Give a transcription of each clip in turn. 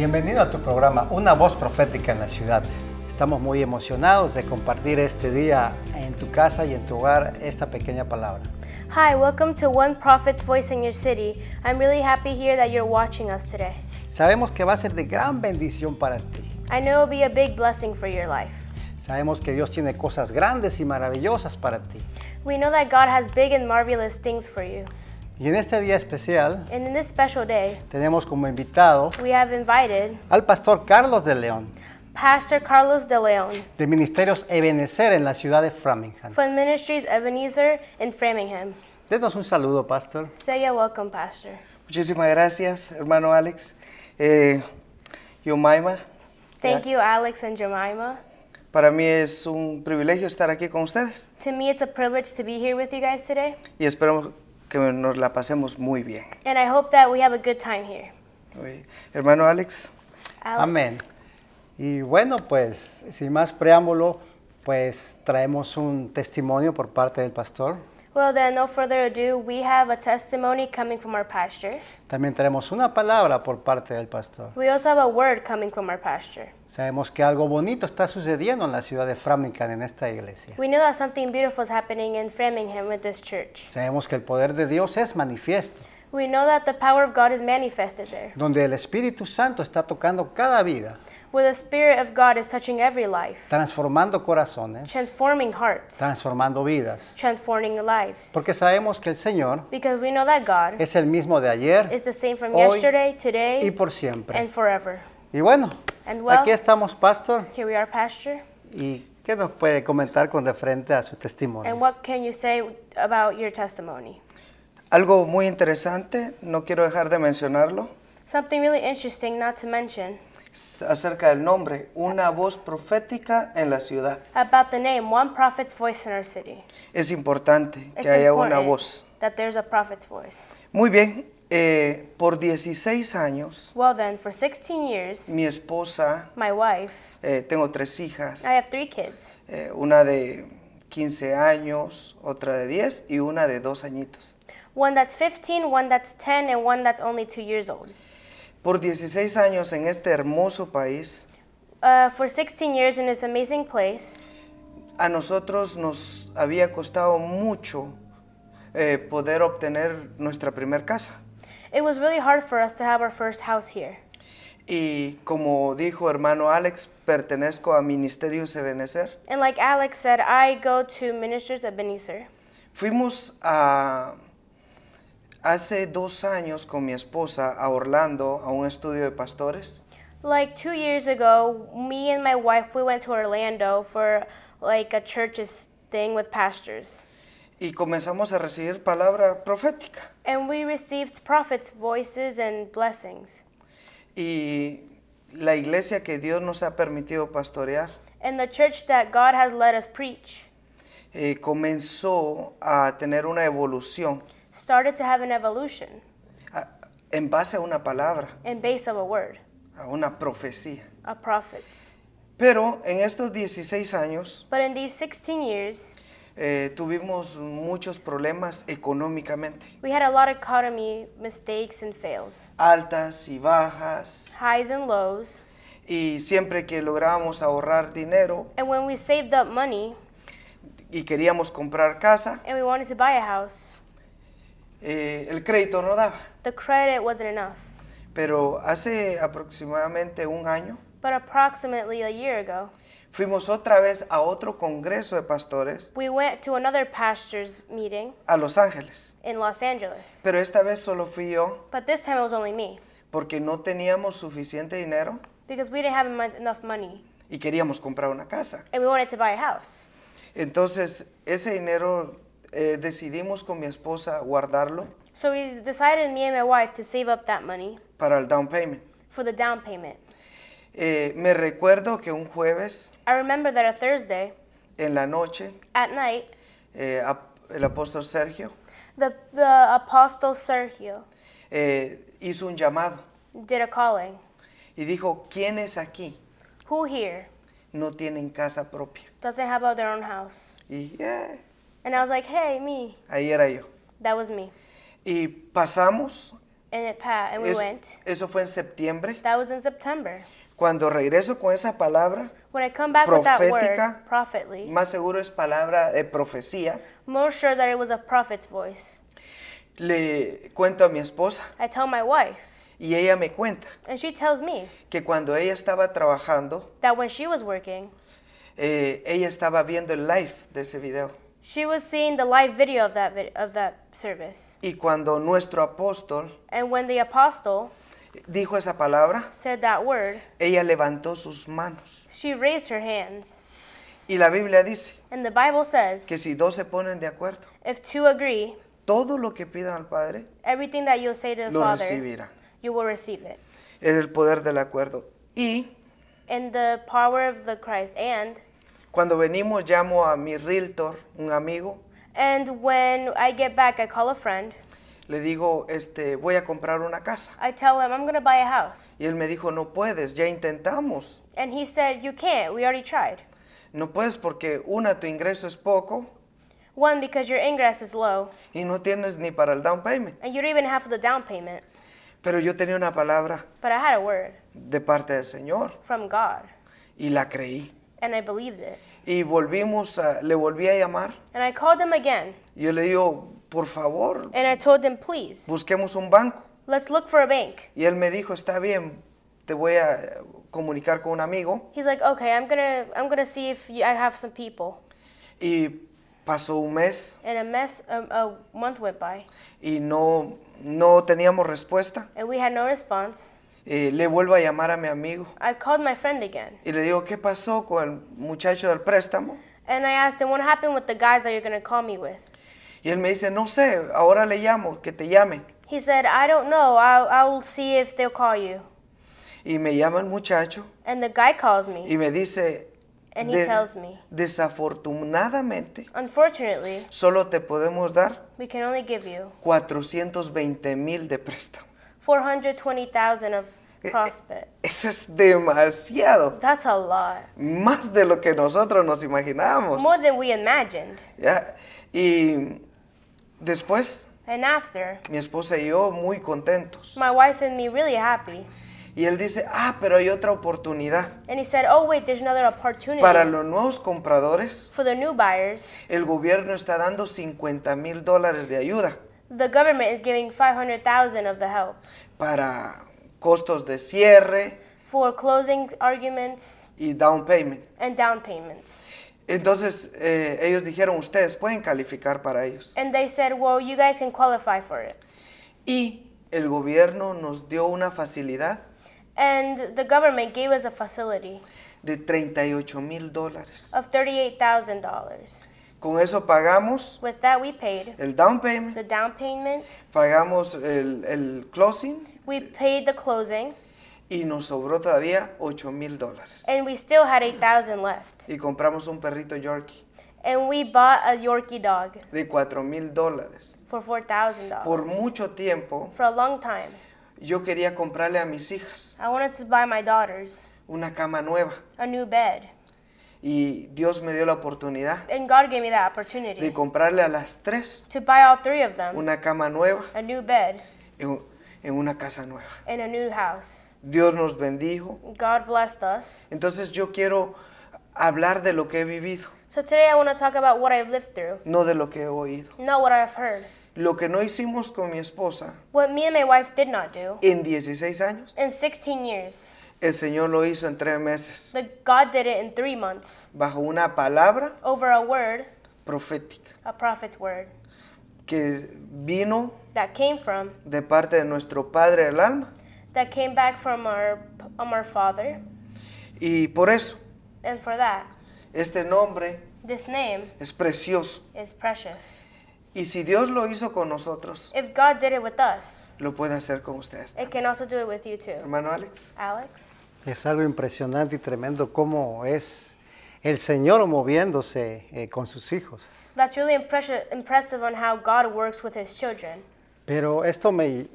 Bienvenido a tu programa Una Voz Profética en la Ciudad. Estamos muy emocionados de compartir este día en tu casa y en tu hogar esta pequeña palabra. Hi, welcome to One Prophet's Voice in your city. I'm really happy here that you're watching us today. Sabemos que va a ser de gran bendición para ti. I know it'll be a big blessing for your life. Sabemos que Dios tiene cosas grandes y maravillosas para ti. We know that God has big and marvelous things for you. Y en este día especial And in this special day, tenemos como invitado we have invited al pastor Carlos de León, Pastor Carlos de Leon de Ministerios Ebenezer en la ciudad de Framingham. from Ministries Ebenezer in Framingham. Denos un saludo, pastor. Say a welcome, Pastor. Muchísimas gracias, hermano Alex. Yomaima, Thank you, Alex and Jemima. para mí es un privilegio estar aquí con ustedes To me, it's a privilege to be here with you guys today, y espero que nos la pasemos muy bien. and I hope that we have a good time here. Hermano Alex, Alex. Amén. Y bueno, pues sin más preámbulo, pues traemos un testimonio por parte del pastor. Well, then, no further ado, we have a testimony coming from our pastor. También tenemos una palabra por parte del pastor. We also have a word coming from our pastor. Sabemos que algo bonito está sucediendo en la ciudad de Framingham en esta iglesia. We know that something beautiful is happening in Framingham with this church. Sabemos que el poder de Dios es manifiesto, We know that the power of God is manifested there, donde el Espíritu Santo está tocando cada vida, where the Spirit of God is touching every life, transformando corazones, transforming hearts, transformando vidas. transforming lives. Porque sabemos que el Señor Because we know that God es el mismo de ayer is the same from hoy yesterday, y today, por siempre. and forever. Y bueno, And well, aquí estamos, pastor. here we are, Pastor. ¿Y qué nos puede comentar con referente a su testimonio? And what can you say about your testimony? algo muy interesante, no quiero dejar de mencionarlo, Something really interesting not to mention es acerca del nombre, una voz profética en la ciudad. about the name One Prophet's Voice in our city. Es importante It's que haya una important voz. that there's a prophet's voice. Muy bien, por 16 años, Well then, for 16 years, mi esposa, my wife, tengo 3 hijas, I have 3 kids. una de 15 años, otra de 10 y una de 2 añitos. One that's 15, one that's 10, and one that's only 2 years old. Por 16 años en este hermoso país, For 16 years in this amazing place, a nosotros nos había costado mucho poder obtener nuestra primer casa. it was really hard for us to have our first house here. Y como dijo hermano Alex, pertenezco a Ministerios Ebenezer. And like Alex said, I go to Ministers Ebenezer. Fuimos hace 2 años con mi esposa a Orlando a un estudio de pastores. Like 2 years ago, me and my wife, we went to Orlando for like a church's thing with pastors. Y comenzamos a recibir palabra profética. And we received prophets' voices and blessings. Y la iglesia que Dios nos ha permitido pastorear And the church that God has let us preach comenzó a tener una evolución started to have an evolution en base a una palabra, in base of a word, a una profecía. a prophet. Pero en estos 16 años But in these 16 years, tuvimos muchos problemas económicamente, we had a lot of economy mistakes and fails, altas y bajas, highs and lows. y siempre que lográbamos ahorrar dinero And when we saved up money y queríamos comprar casa, and we wanted to buy a house, el crédito no daba. the credit wasn't enough. Pero hace aproximadamente un año But approximately a year ago, fuimos otra vez a otro congreso de pastores we went to another pastor's meeting a Los Ángeles. in Los Angeles. Pero esta vez solo fui yo But this time it was only me porque no teníamos suficiente dinero because we didn't have enough money y queríamos comprar una casa. and we wanted to buy a house. Entonces, ese dinero decidimos con mi esposa guardarlo So we decided, me and my wife, to save up that money para el down payment. for the down payment. Me recuerdo que un jueves I remember that a Thursday en la noche, at night, el apóstol Sergio the apostle Sergio hizo un llamado did a calling. y dijo, ¿quiénes aquí Who here no tienen casa propia? doesn't have their own house? Y And I was like, hey, me. ahí era yo. That was me. Y pasamos And we went. Eso fue en septiembre. That was in September. Cuando regreso con esa palabra, When I come back with that Profética. word, prophetly, más seguro es palabra de profecía, more sure that it was a prophet's voice. le cuento a mi esposa I tell my wife, y ella me cuenta and she tells me que cuando ella estaba trabajando, that when she was working, ella estaba viendo el live de ese video. she was seeing the live video of that service. Y cuando nuestro apóstol And when the apostle dijo esa palabra, said that word, ella levantó sus manos. she raised her hands. Y la Biblia dice And the Bible says, que si dos se ponen de acuerdo, if two agree, todo lo que pidan al Padre everything that you say to the lo Father, recibirá. you will receive it. Es el poder del acuerdo. Y In the power of the Christ. cuando venimos llamo a mi realtor, un amigo, And when I get back, I call a friend. le digo, voy a comprar una casa. I tell him, I'm going to buy a house. Y él me dijo, no puedes, ya intentamos. And he said, you can't. We already tried. No puedes porque tu ingreso es poco One, because your ingress is low, y no tienes ni para el down payment. and you don't even have the down payment. Pero yo tenía una palabra But I had a word de parte del Señor from God, y la creí. and I believed it. Y le volví a llamar. And I called him again, Yo le digo, por favor, and I told him, please, busquemos un banco. let's look for a bank. Y él me dijo, está bien, te voy a comunicar con un amigo. He's like, okay, I'm gonna see if I have some people. Y pasó un mes And a month went by, y no teníamos respuesta. and we had no response. Le vuelvo a llamar a mi amigo I called my friend again, y le digo, ¿qué pasó con el muchacho del préstamo? and I asked him, what happened with the guys that you're gonna call me with? Y él me dice, no sé, ahora le llamo, que te llame. He said, I don't know. I'll see if they'll call you. Y me llama el muchacho And the guy calls me, y me dice, and he tells me, desafortunadamente, unfortunately, solo te podemos dar we can only give you 420,000 de préstamo. 420,000 of prospect. Eso es demasiado, That's a lot. más de lo que nosotros nos imaginábamos. More than we imagined. ¿Ya? Y después, And after, mi esposa y yo muy contentos. my wife and me really happy. Y él dice, pero hay otra oportunidad. And he said, oh wait, there's another opportunity. Para los nuevos compradores, For the new buyers, el gobierno está dando $50,000 de ayuda the government is giving 500,000 of the help para costos de cierre for closing arguments y down payment. and down payments. Entonces ellos dijeron, ustedes pueden calificar para ellos. And they said, well, you guys can qualify for it. Y el gobierno nos dio una facilidad And the government gave us a facility de $38,000. of $38,000. Con eso pagamos With that, we paid el down payment, the down payment, pagamos el closing we paid the closing, y nos sobró todavía $8,000. and we still had 8,000 left. Y compramos un perrito Yorkie And we bought a Yorkie dog de $4,000. for $4,000. Por mucho tiempo For a long time, yo quería comprarle a mis hijas I wanted to buy my daughters una cama nueva a new bed. y Dios me dio la oportunidad And God gave me that de opportunity comprarle a las tres to buy all three of them una cama nueva a new bed en una casa nueva. in a new house. Dios nos bendijo. God blessed us. Entonces yo quiero hablar de lo que he vivido, So today I want to talk about what I've lived through, no de lo que he oído. not what I've heard. Lo que no hicimos con mi esposa What me and my wife did not do en 16 años, in 16 years, el Señor lo hizo en 3 meses, God did it in 3 months bajo una palabra over a word, profética a prophet's word, que vino that came from, de parte de nuestro Padre del alma. that came back from our Father. Y por eso, And for that, este nombre this name es precioso. is precious. Y si Dios lo hizo con nosotros, If God did it with us, lo puede hacer con ustedes. it can also do it with you too. Hermano Alex. Alex? Es algo impresionante y tremendo cómo es el Señor moviéndose con sus hijos. That's really impressive on how God works with his children. Pero esto me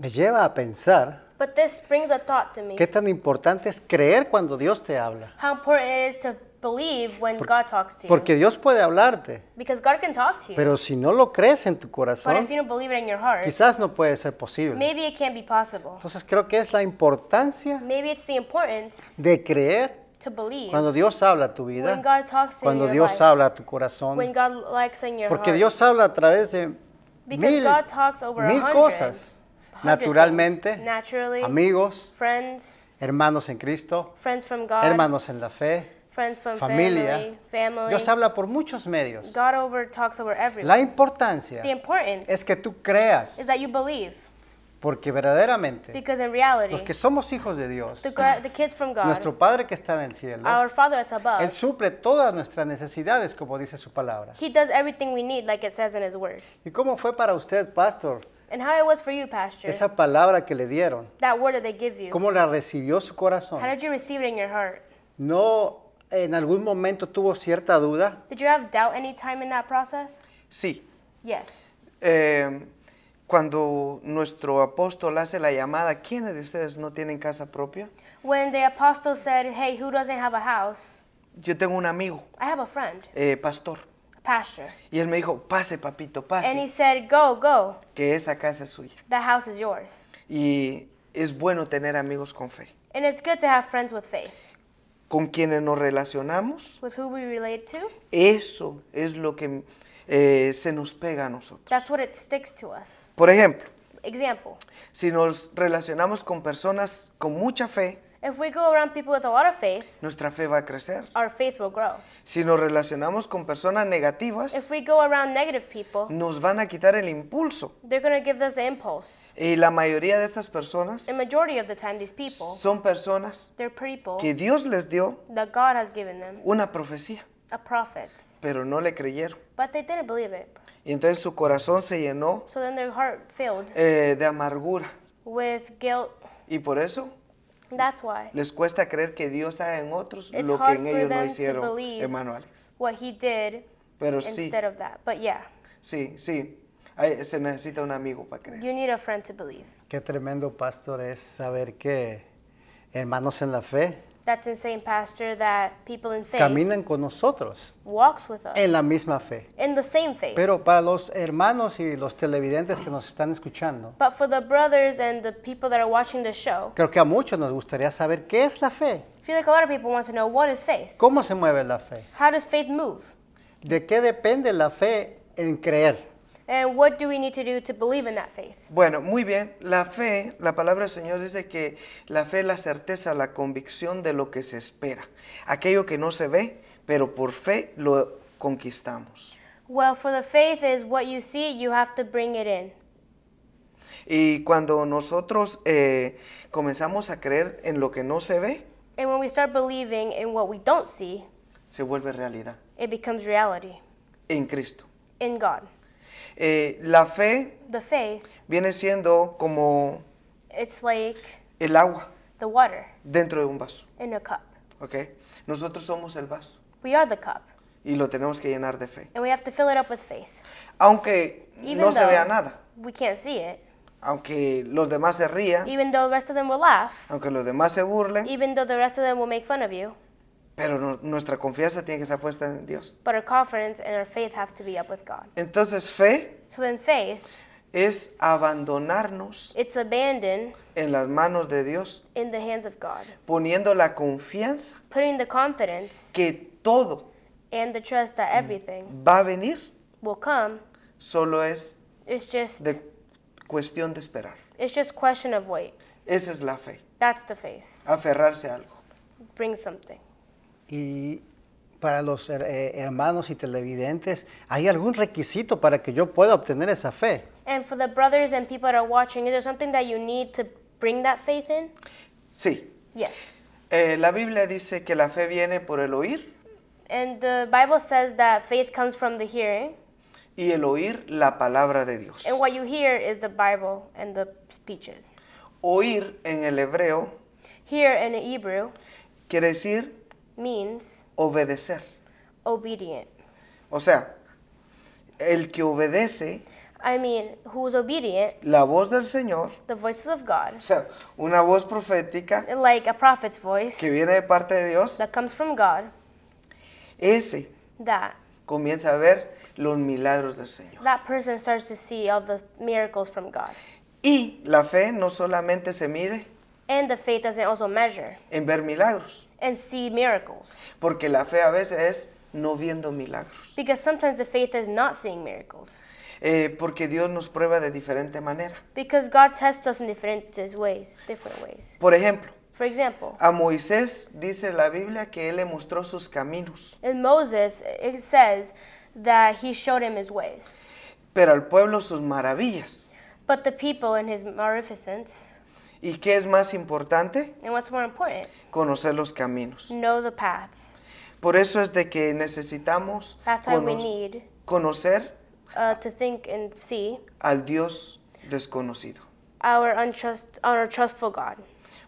lleva a pensar But this brings a thought to me. qué tan importante es creer cuando Dios te habla. How important it is to believe when God talks to you. Porque Dios puede hablarte, Because God can talk to you. pero si no lo crees en tu But corazón, if you don't believe it in your heart, quizás no puede ser posible. maybe it can't be possible. Entonces creo que es la importancia Maybe it's the importance de creer to believe cuando Dios habla a tu when vida, God talks to you in cuando your Dios life, habla a tu corazón, when God likes in your porque heart. Dios habla a través de Because mil, God talks over mil 100 cosas, things. naturalmente, Naturally, amigos, friends, hermanos en Cristo, friends from God, hermanos en la fe, friends from familia. family. Dios habla por muchos medios. God talks over everyone. La importancia The importance es que tú creas, is that you believe, porque verdaderamente because in reality, los que somos hijos de Dios, the kids from God, nuestro Padre que está en el cielo, our Father that's above, Él suple todas nuestras necesidades, como dice su palabra. He does everything we need, like it says in His Word. ¿Y cómo fue para usted, pastor, And how it was for you, Pastor, esa palabra que le dieron? that word that they give you, ¿Cómo la recibió su corazón? how did you receive it in your heart? ¿No en algún momento tuvo cierta duda? Did you have doubt any time in that process? Sí. Yes. Cuando nuestro apóstol hace la llamada, ¿quiénes de ustedes no tienen casa propia? When the apostle said, hey, who doesn't have a house? Yo tengo un amigo, I have a friend, pastor, a pastor. y él me dijo, pase papito, And he pase, said, go, que esa casa es suya. that house is yours. Y es bueno tener amigos con fe. And it's good to have friends with faith, Con quienes nos relacionamos, with who we relate to. eso es lo que se nos pega a nosotros. That's what it sticks to us. Por ejemplo, Example, si nos relacionamos con personas con mucha fe, if we go around people with a lot of faith, nuestra fe va a crecer. our faith will grow. Si nos relacionamos con personas negativas, If we go around negative people, nos van a quitar el impulso. they're going to give us the impulse. Y la mayoría de estas personas The majority of the time, these people, son personas they're people que Dios les dio that God has given them, una profecía, a prophets, pero no le creyeron. but they didn't believe it. Y entonces su corazón se llenó So then their heart filled de amargura. with guilt. Y por eso That's why les cuesta creer que Dios haga en otros It's lo que hard en for ellos no them to hicieron, believe hermano Alex. what He did Pero sí, instead of that. But yeah, sí. Se necesita un amigo para creer. you need a friend to believe. Qué tremendo, pastor, es saber que hermanos en la fe That's insane, Pastor, that people in faith caminan con nosotros walks with us en la misma fe. in the same faith. Pero para los hermanos y los televidentes que nos están escuchando, But for the brothers and the people that are watching the show, creo que a muchos nos gustaría saber qué es la fe, I feel like a lot of people want to know, what is faith? cómo se mueve la fe, How does faith move? de qué depende la fe en creer. And what do we need to do to believe in that faith? Bueno, muy bien. La fe, la palabra del Señor dice que la fe es la certeza, la convicción de lo que se espera. Aquello que no se ve, pero por fe lo conquistamos. Well, for the faith is what you see, you have to bring it in. Y cuando nosotros comenzamos a creer en lo que no se ve, And when we start believing in what we don't see, se vuelve realidad it becomes reality en Cristo. in God. La fe The faith, viene siendo como it's like el agua the water dentro de un vaso. in a cup. ¿Ok? Nosotros somos el vaso We are the cup, y lo tenemos que llenar de fe. and we have to fill it up with faith. Aunque Even no se though vea nada, we can't see it, aunque los demás se rían, even though the rest of them will laugh, aunque los demás se burlen, even though the rest of them will make fun of you, pero nuestra confianza tiene que estar puesta en Dios. but our confidence and our faith have to be up with God. Entonces fe So then faith, es abandonarnos it's abandoned en las manos de Dios, in the hands of God, poniendo la confianza putting the confidence que todo and the trust that everything va a venir, will come. solo es It's just de cuestión de esperar. question of wait. Esa es la fe, That's the faith. aferrarse a algo. Bring something. Y para los hermanos y televidentes, ¿hay algún requisito para que yo pueda obtener esa fe? And for the brothers and people that are watching, is there something that you need to bring that faith in? Sí, Yes. la Biblia dice que la fe viene por el oír And the Bible says that faith comes from the hearing, y el oír la palabra de Dios. and what you hear is the Bible and the speeches. Oír en el hebreo Hear in Hebrew quiere decir means obedecer. obedient. O sea, el que obedece I mean, who's obedient, la voz del Señor, the voices of God, o sea, una voz profética like a prophet's voice que viene de parte de Dios, that comes from God, ese that comienza a ver los milagros del Señor. that person starts to see all the miracles from God. Y la fe no solamente se mide And the faith doesn't also measure en ver milagros, and see miracles. porque la fe a veces es no viendo milagros. Because sometimes the faith is not seeing miracles. Porque Dios nos prueba de diferente manera. Because God tests us in different ways. Por ejemplo, For example, a Moisés dice la Biblia que Él le mostró sus caminos, in Moses, it says that he showed him his ways. pero al pueblo sus maravillas. But the people in his magnificence, ¿Y qué es más importante? and what's more important, Conocer los caminos. know the paths. Por eso es de que necesitamos That's why we need conocer to think and see al Dios desconocido. our trustful God.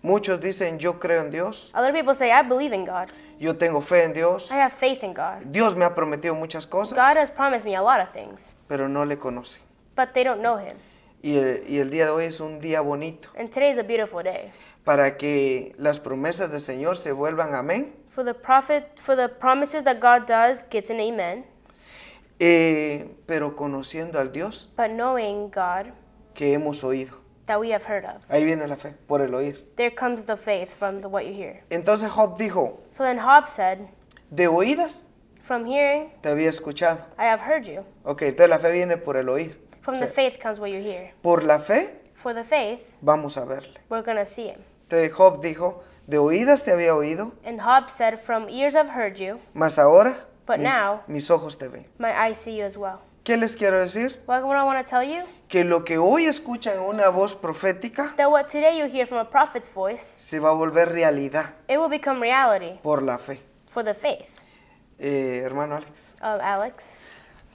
Muchos dicen, yo creo en Dios, Other people say, I believe in God. yo tengo fe en Dios, I have faith in God. Dios me ha prometido muchas cosas, God has promised me a lot of things, pero no le conocen. but they don't know him. Y el día de hoy es un día bonito And today is a beautiful day. para que las promesas del Señor se vuelvan amén, For the promises that God does gets an amen, pero conociendo al Dios but knowing God que hemos oído. that we have heard of. Ahí viene la fe, por el oír. There comes the faith from what you hear. Entonces Job dijo, So then Job said, de oídas from hearing, te había escuchado. I have heard you. Ok, entonces la fe viene por el oír. From O the sea, faith comes what you hear. por la fe For the faith, vamos a verle. we're going to see him. Entonces Job dijo, de oídas te había oído, And Job said, from ears I've heard you, mas ahora But now- mis ojos te ven. my eyes see you as well. ¿Qué les quiero decir? What I want to tell you, Que lo que hoy escuchan en una voz profética that what today you hear from a prophet's voice, se va a volver realidad it will become reality por la fe. for the faith. Hermano Alex. Alex.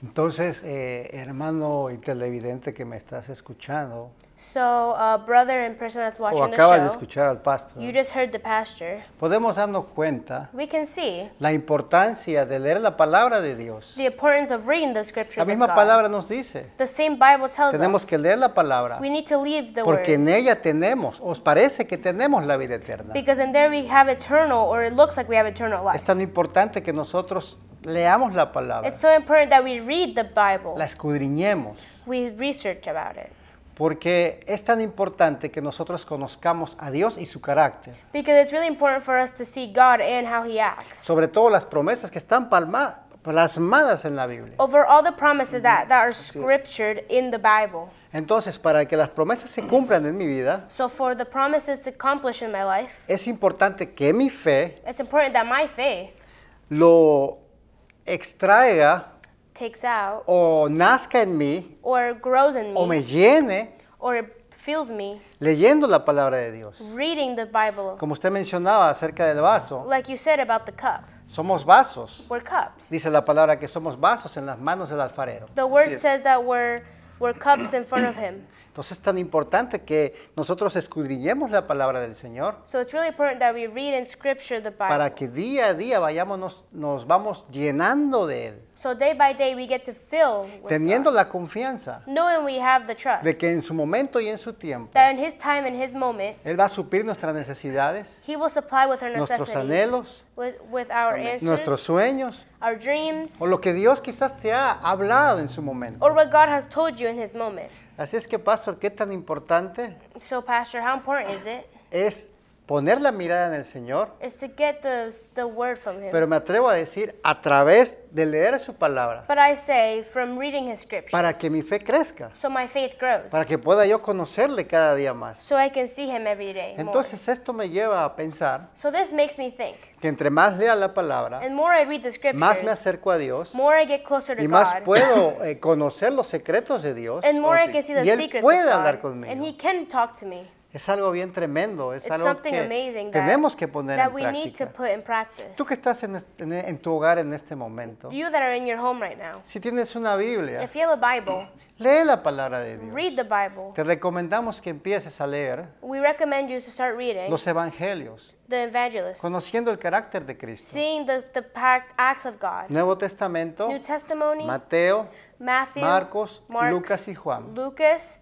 Entonces, hermano y televidente que me estás escuchando, So, brother and person that's o watching the acabas de show, escuchar al pastor, you just heard the pastor. podemos darnos cuenta We can see la importancia de leer la palabra de Dios. the importance of reading the scriptures La of misma God. palabra nos dice, The same Bible tells tenemos us que leer la palabra, we need to leave the porque en word. ella tenemos, os parece que tenemos la vida eterna. Because in there we have eternal, or it looks like we have eternal Es life. tan importante que nosotros leamos la palabra, It's so important that we read the Bible. la escudriñemos, We research about it. porque es tan importante que nosotros conozcamos a Dios y su carácter, Because it's really important for us to see God and how He acts. sobre todo las promesas que están plasmadas en la Biblia. Over all the promises that are scriptured in the Bible. Entonces, para que las promesas se cumplan en mi vida, So for the promises to accomplish in my life, es importante que mi fe it's important that my faith lo extraiga takes out o nazca en mí or grows in o me me llene or it fills me leyendo la palabra de Dios. reading the Bible. Como usted mencionaba acerca del vaso, Like you said about the cup. somos vasos. We're cups. Dice la palabra que somos vasos en las manos del alfarero. The word Así es. says that we're cups in front of Him. Entonces es tan importante que nosotros escudriñemos la palabra del Señor So it's really important that we read in scripture the Bible. para que día a día nos vamos llenando de Él, So day by day we get to fill with teniendo God. la confianza Knowing we have the trust de que en su momento y en su tiempo that in His time and His moment, Él va a suplir nuestras necesidades, He will supply with our nuestros necessities, anhelos, with our answers, nuestros sueños our dreams, o lo que Dios quizás te ha hablado en su momento. or what God has told you in His moment. Así es que, pastor, qué tan importante So, Pastor, how important is it? es poner la mirada en el Señor, Is to get the word from Him. pero me atrevo a decir a través de leer su palabra, But I say, from reading His scriptures, para que mi fe crezca, so my faith grows, para que pueda yo conocerle cada día más. so I can see Him every day more. Entonces esto me lleva a pensar So this makes me think, que entre más lea la palabra, and more I read the scriptures, más me acerco a Dios more I get closer to y más God, puedo conocer los secretos de Dios. and more I sí. can see the Y Él secrets puede of hablar God, conmigo. and He can talk to me. Es algo bien tremendo, es It's algo something que amazing tenemos que poner that en we need to práctica. put in practice. Tú que estás en tu hogar en este momento, You that are in your home right now, si tienes una Biblia, if you have a Bible, lee la palabra de Dios. read the Bible. Te recomendamos que empieces a leer We recommend you to start reading los evangelios, the evangelists, conociendo el carácter de Cristo. seeing the acts of God. Nuevo Testamento, New Testimony, Mateo, Matthew, Marcos, Mark, Lucas y Juan. Lucas,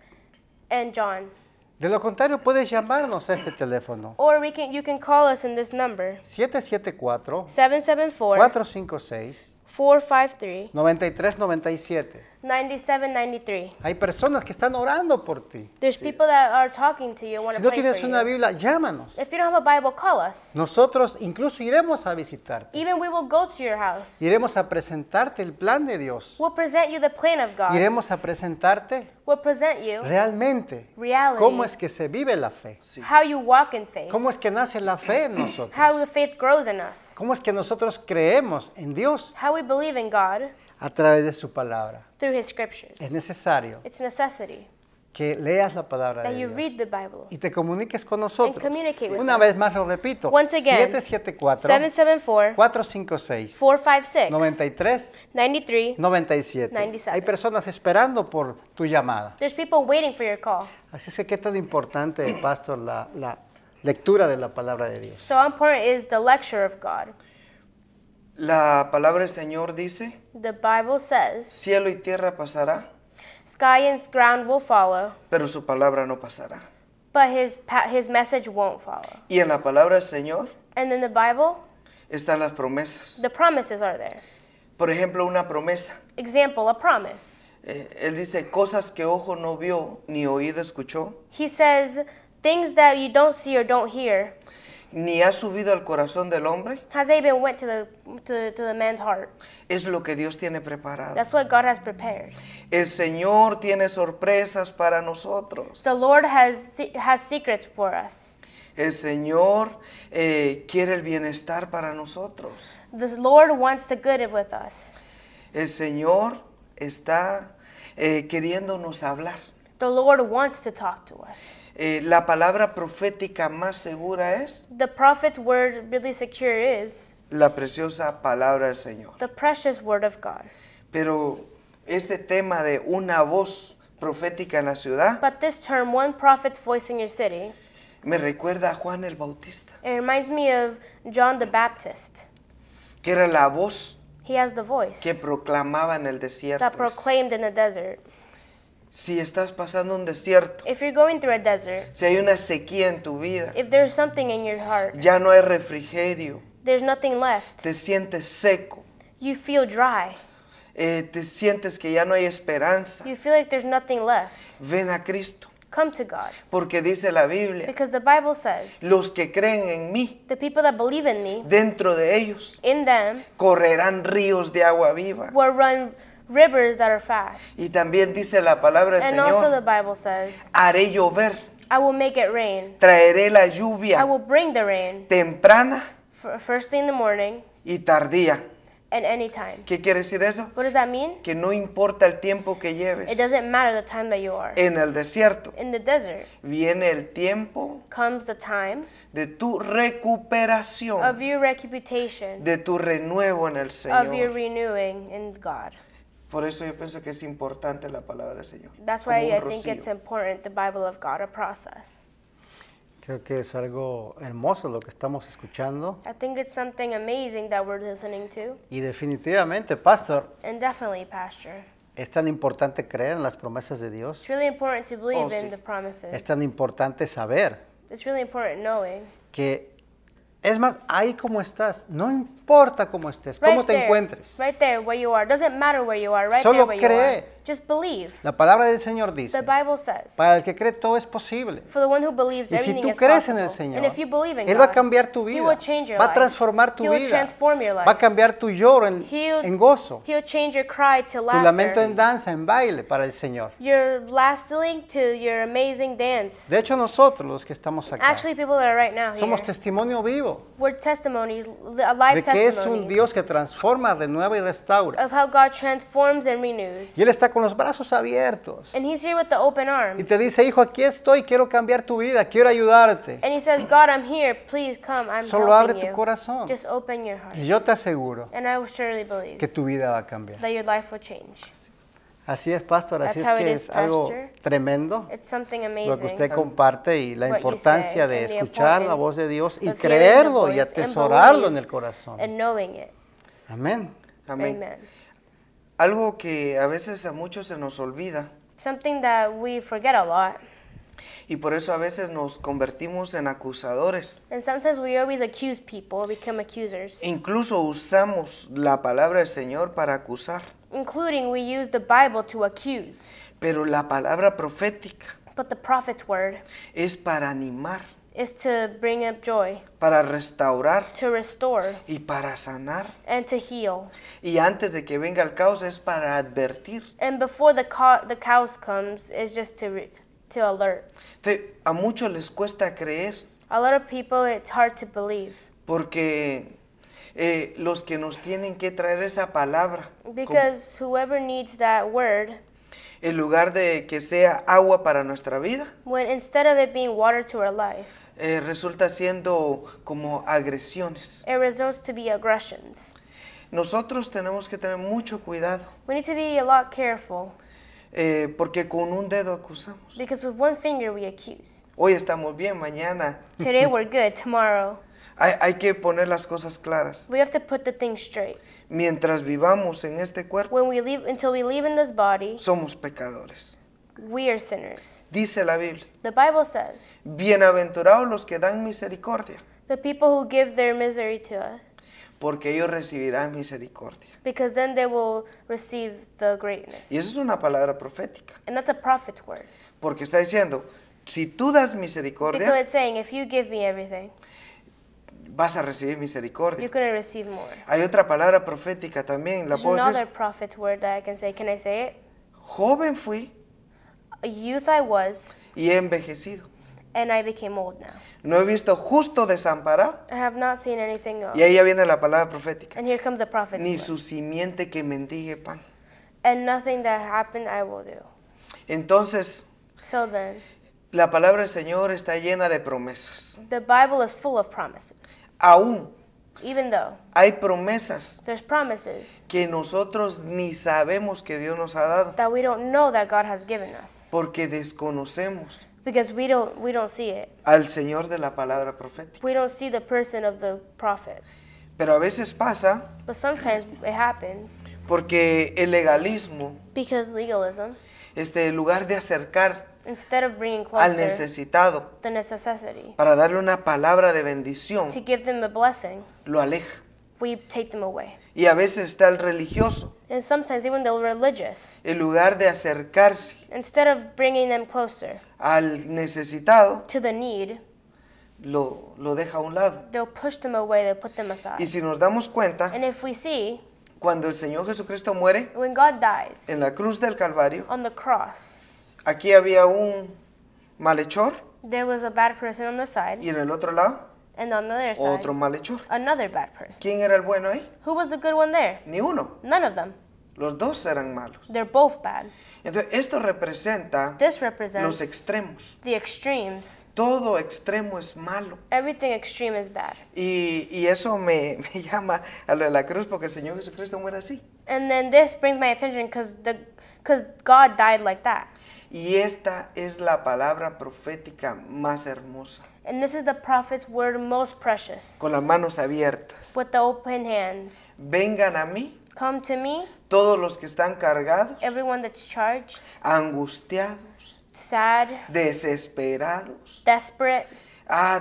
and John. De lo contrario, puedes llamarnos a este teléfono. Or you can call us in this number, 774 774 456 453 9397. 9793. Hay personas que están orando por ti. There's people that are talking to you and want Si to no pray tienes for una you. Biblia, llámanos. If you don't have a Bible, call us. Nosotros incluso iremos a visitarte. Even we will go to your house. Iremos a presentarte el plan de Dios. We'll present you the plan of God. Iremos a presentarte We'll present you realmente reality, cómo es que se vive la fe. how you walk in faith, Cómo es que nace la fe en how nosotros. the faith grows in us, Cómo es que nosotros creemos en Dios how we believe in God a través de su palabra. through His scriptures. Es necesario It's necessity que leas la palabra that de you Dios read the Bible. y te comuniques con nosotros. communicate with Una us. vez más lo repito. Once again, 774 774 456 456 93 93. 97. 97. Hay personas esperando por tu llamada. There's people waiting for your call. Así es que qué tan importante, pastor, la lectura de la palabra de Dios. So how important is the lecture of God? La palabra del Señor dice, The Bible says, cielo y tierra pasará, sky and ground will follow, pero su palabra no pasará. but his message won't follow. Y en la palabra del Señor And in the Bible, están las promesas. the promises are there. Por ejemplo, una promesa. Example, a promise. Él dice, cosas que ojo no vio ni oído escuchó, He says, things that you don't see or don't hear, ni ha subido al corazón del hombre, has even went to the man's heart. es lo que Dios tiene preparado. That's what God has prepared. El Señor tiene sorpresas para nosotros. The Lord has secrets for us. El Señor quiere el bienestar para nosotros. The Lord wants the good with us. El Señor está queriéndonos hablar. The Lord wants to talk to us. La palabra profética más segura es The prophet's word really secure is la preciosa palabra del Señor. the precious word of God. Pero este tema de una voz profética en la ciudad But this term, one prophet's voice in your city, me recuerda a Juan el Bautista, it reminds me of John the Baptist. que era la voz He has the voice que proclamaba en el desierto. that proclaimed in the desert. Si estás pasando un desierto, If you're going through a desert, si hay una sequía en tu vida, if there's something in your heart, ya no hay refrigerio, there's nothing left, te sientes seco, you feel dry, te sientes que ya no hay esperanza, you feel like there's nothing left, ven a Cristo, come to God. porque dice la Biblia, Because the Bible says, los que creen en mí, the people that believe in me, dentro de ellos in them correrán ríos de agua viva. will run rivers that are fast. Y también dice la palabra del And also the Señor, Bible says, haré llover, I will make it rain. traeré la I lluvia will bring the rain temprana first thing in the morning y tardía. and any time. ¿Qué quiere decir eso? What does that mean? Que no importa el tiempo que It lleves doesn't matter the time that you are. en el desierto, In the desert viene el tiempo comes the time de tu recuperación, of your reputation, de tu renuevo en el of your Señor. renewing in God. Por eso yo pienso que es importante la palabra del Señor. That's como why un I think it's rocío. important, the Bible of God, a process. Creo que es algo hermoso lo que estamos escuchando I think it's something amazing that we're listening to. y definitivamente, pastor, And definitely, Pastor, es tan importante creer en las promesas de Dios. it's really important to believe Oh, sí. in the promises. Es tan importante saber It's really important knowing. que, es más, ahí como estás, no importa cómo estés, cómo te encuentres. Right there where you are. Doesn't matter where you are, right Solo there where you cree. are. Just believe. La palabra del Señor The dice, Bible says, para el que cree todo es posible. for the one who believes, Y si everything tú is crees en possible. el Señor, And if you believe in Él va a God, cambiar tu He vida, will change your va a life. transformar tu He will vida, transform your life. va a cambiar tu lloro en He'll- gozo, He'll change your cry to tu lamento en laughter, danza, en baile para el Señor. your lasting to your amazing dance. De hecho, nosotros los que estamos acá Actually, people that are right now somos here, testimonio vivo we're testimonies, live de que es un testimonies Dios que transforma, renueva y restaura. of how God transforms and renews. Y Él está con los brazos abiertos And He's here with the open arms. y te dice, hijo, aquí estoy, quiero cambiar tu vida, quiero ayudarte. And He says, God, I'm here. Please come. I'm Solo abre helping tu you. corazón. Just open your heart. Y yo te aseguro And I will surely believe que tu vida va a cambiar. that your life will change. Así es, pastor, así That's es how it que is, es algo Pastor. tremendo It's something lo que usted amazing. comparte y la what you importancia say de and the escuchar la importance voz de Dios y of hearing the creerlo y voice and atesorarlo believe en el corazón. And knowing it. Amén. Amén. Amen. Algo que a veces a muchos se nos olvida Something that we forget a lot Y por eso a veces nos convertimos en acusadores. And sometimes we always accuse people, become accusers. Incluso usamos la palabra del Señor para acusar. Including we use the Bible to accuse. Pero la palabra profética But the prophet's word es para animar, is to bring up joy, para restaurar to restore, y para sanar. and to heal. Y antes de que venga el caos es para advertir. And before the cows comes, is just to alert. Entonces, a muchos les cuesta creer A lot of people, it's hard to believe porque los que nos tienen que traer esa palabra, because whoever needs that word, en lugar de que sea agua para nuestra vida, when instead of it being water to our life, resulta siendo como agresiones. it results to be aggressions. Nosotros tenemos que tener mucho cuidado We need to be a lot careful porque con un dedo acusamos. because with one finger we accuse. Hoy estamos bien, mañana Today we're good, tomorrow hay que poner las cosas claras. we have to put the things straight. Mientras vivamos en este cuerpo, When we leave, until we leave in this body, somos pecadores. we are sinners. Dice la Biblia, The Bible says, bienaventurados los que dan misericordia, the people who give their misery to us, porque ellos recibirán misericordia. because then they will receive the greatness. Y eso es una palabra profética, And that's a prophet's word. porque está diciendo, si tú das Because misericordia, it's saying, if you give me everything, vas a recibir you're misericordia. going to receive more. Hay otra palabra profética también, la There's puedo another decir. prophet's word that I can say. Can I say it? Joven fui A youth I was, y he envejecido. and I became old now. No he visto justo desamparado. I have not seen anything else. Y ahí ya viene la palabra profética. And here comes a prophet's Ni word. su simiente que mendigue pan. And nothing that happened I will do. Entonces, So then, la palabra del Señor está llena de promesas. the Bible is full of promises. Aún Even though hay promesas there's promises que nosotros ni sabemos que Dios nos ha dado, that we don't know that God has given us porque desconocemos because we don't see it. al Señor de la palabra profética. We don't see the person of the prophet. Pero a veces pasa But sometimes it happens porque el legalismo, because legalism, en lugar de acercar instead of bringing al closer necesitado the necessity para darle una palabra de bendición, to give them a blessing, lo aleja. we take them away. Y a veces está el religioso, And sometimes even the religious, en lugar de acercarse instead of bringing them closer al necesitado, to the need, lo deja a un lado. they'll push them away, they'll put them Y aside. si nos damos cuenta, And if we see, cuando el Señor Jesucristo muere when God dies en la cruz del Calvario, on the cross, aquí había un malhechor there was a bad person on the side, y en el otro lado and on the other side, otro malhechor. another bad person. ¿Quién era el bueno ahí? Who was the good one there? Ni uno. None of them. Los dos eran malos. They're both bad. Entonces, esto representa This los represents extremos. the extremes. Todo extremo es malo. Everything extreme is bad. Y eso me llama a lo de la cruz porque el Señor Jesucristo muere así. And then this brings my attention because God died like that. Y esta es la palabra profética más hermosa. And this is the prophet's word most precious. Con las manos abiertas. With the open hands. Vengan a mí Come to me, todos los que están cargados, everyone that's charged, angustiados, sad, desesperados. desperate,